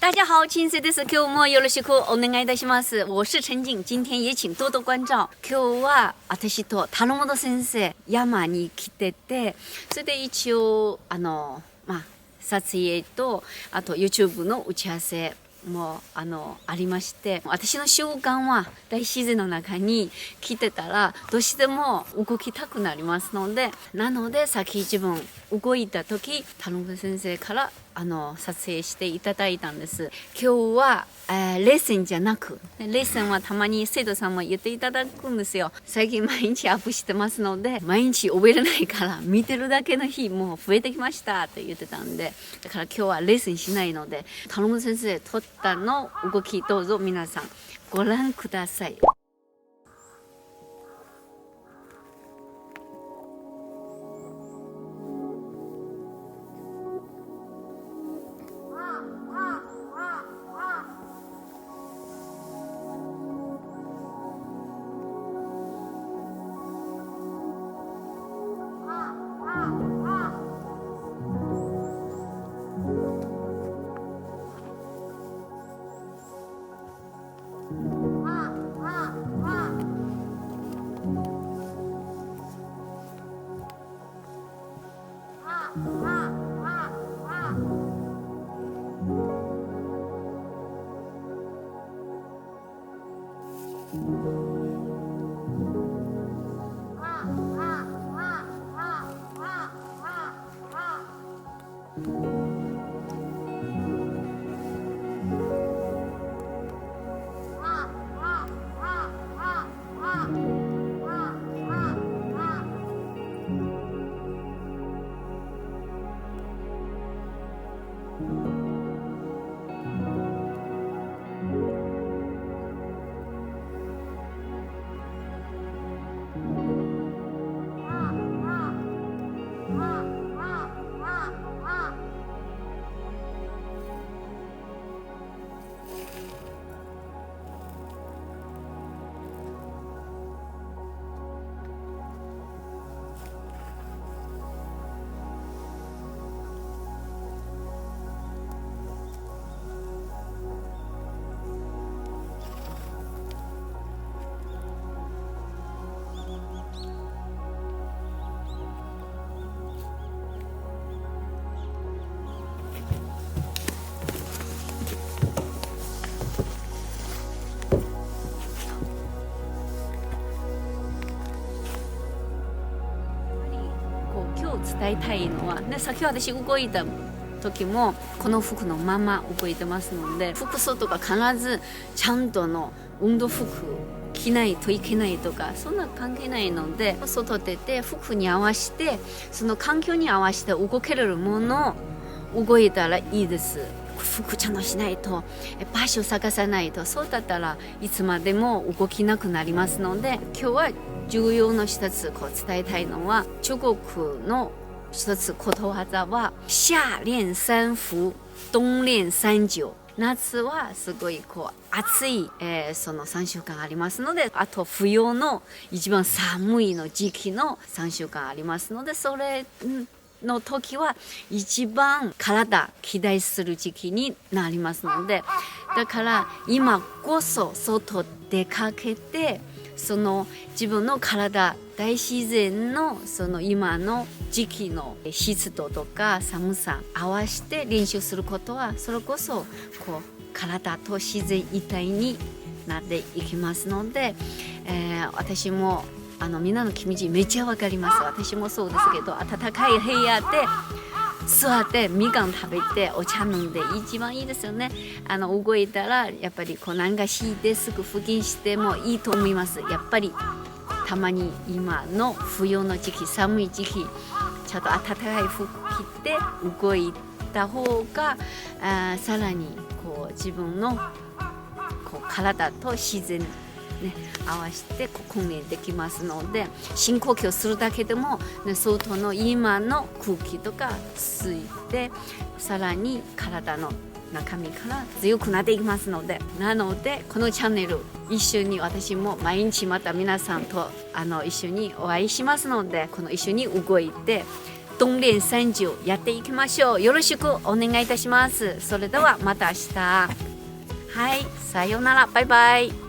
大家好，金水です。今日もよろしくお願いいたします。我是陳静，今天也請多多關照。今日は私と田本先生山に来てて、それで一応撮影とあと YouTube の打ち合わせもありまして、私の習慣は大自然の中に来てたらどうしても動きたくなりますので、さっき自分動いた時田本先生から撮影していただいたんです。今日は、レッスンじゃなく、レッスンはたまに生徒さんも言っていただくんですよ。最近毎日アップしてますので、毎日覚えれないから見てるだけの日もう増えてきましたと言ってたんで、だから今日はレッスンしないので、田本先生撮ったの動きどうぞ皆さんご覧ください。伝えたいのは、先ほど私動いた時もこの服のまま動いてますので、服装とか必ずちゃんとの運動服着ないといけないとかそんな関係ないので、外出て服に合わせてその環境に合わせて動けるものを動いたらいいです。服ちゃんとしないと場所探さないと、そうだったらいつまでも動きなくなりますので、今日は重要な一つ伝えたいのは、中国の一つことわざは夏練三伏冬練三九。夏はすごい暑い、その3週間ありますので、あと冬の一番寒いの時期の3週間ありますので、それの時は一番体期待する時期になりますので、だから今こそ外出かけて、その自分の体、大自然のその今の時期の湿度とか寒さ合わせて練習することは、それこそ体と自然一体になっていきますので、私もみんなの気持ちめっちゃわかります。私もそうですけど、暖かい部屋で座ってみかん食べてお茶飲んで一番いいですよね。動いたらやっぱり何か敷いてすぐ腹筋してもいいと思います。やっぱりたまに今の冬の時期、寒い時期、ちょっと暖かい服着て動いた方がさらに自分の体と自然合わせて訓練できますので、深呼吸するだけでも、外の今の空気とか吸ってさらに体の中身から強くなっていきますので、このチャンネル一緒に私も毎日また皆さんと一緒にお会いしますので、この一緒に動いて冬練30やっていきましょう。よろしくお願いいたします。それではまた明日。はい、さようなら、バイバイ。